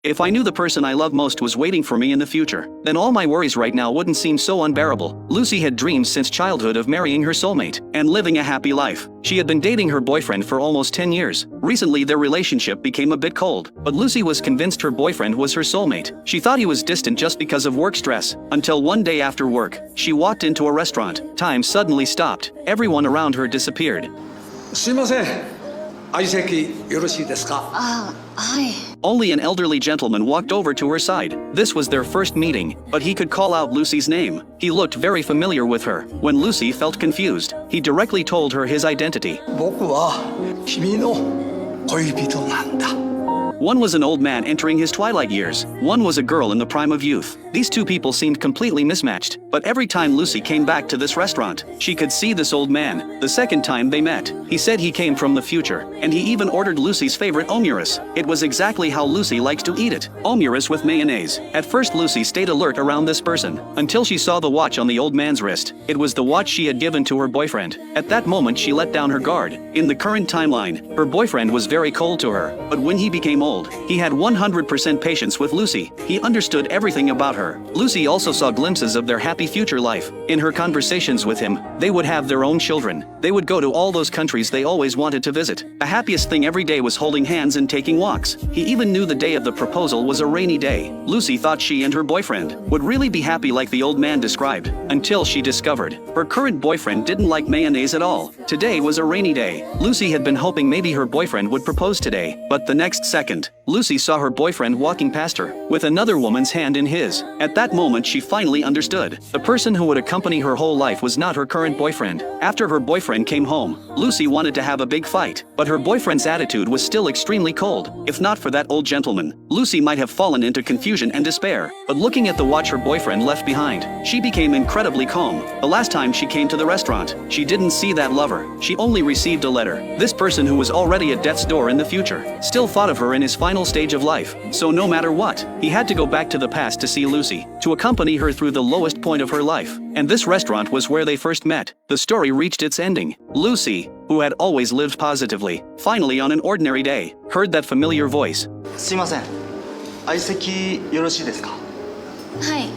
If I knew the person I love most was waiting for me in the future, then all my worries right now wouldn't seem so unbearable. Lucy had dreamed since childhood of marrying her soulmate and living a happy life. She had been dating her boyfriend for almost 10 years. Recently their relationship became a bit cold, but Lucy was convinced her boyfriend was her soulmate. She thought he was distant just because of work stress, until one day after work, she walked into a restaurant. Time suddenly stopped. Everyone around her disappeared. すいません。相席よろしいですか？はい。 Only an elderly gentleman walked over to her side. This was their first meeting, but he could call out Lucy's name. He looked very familiar with her. When Lucy felt confused, he directly told her his identity. 僕は君の恋人なんだ。 One was an old man entering his twilight years. One was a girl in the prime of youth. These two people seemed completely mismatched. But every time Lucy came back to this restaurant, she could see this old man. The second time they met, he said he came from the future, and he even ordered Lucy's favorite omuras. It was exactly how Lucy likes to eat it. Omuras with mayonnaise. At first Lucy stayed alert around this person, until she saw the watch on the old man's wrist. It was the watch she had given to her boyfriend. At that moment she let down her guard. In the current timeline, her boyfriend was very cold to her, but when he became old, he had 100% patience with Lucy. He understood everything about her. Lucy also saw glimpses of their happy future life. In her conversations with him, they would have their own children. They would go to all those countries they always wanted to visit. The happiest thing every day was holding hands and taking walks. He even knew the day of the proposal was a rainy day. Lucy thought she and her boyfriend would really be happy like the old man described, until she discovered her current boyfriend didn't like mayonnaise at all. Today was a rainy day. Lucy had been hoping maybe her boyfriend would propose today, but the next second, Lucy saw her boyfriend walking past her, with another woman's hand in his. At that moment she finally understood. The person who would accompany her whole life was not her current boyfriend. After her boyfriend came home, Lucy wanted to have a big fight, but her boyfriend's attitude was still extremely cold. If not for that old gentleman, Lucy might have fallen into confusion and despair. But looking at the watch her boyfriend left behind, she became incredibly calm. The last time she came to the restaurant, she didn't see that lover. She only received a letter. This person who was already at death's door in the future, still thought of her in his final stage of life. So no matter what, he had to go back to the past to see Lucy, to accompany her through the lowest point of her life. And this restaurant was where they first met. The story reached its ending. Lucy, who had always lived positively, finally on an ordinary day, heard that familiar voice. すいません。相席よろしいですか？はい。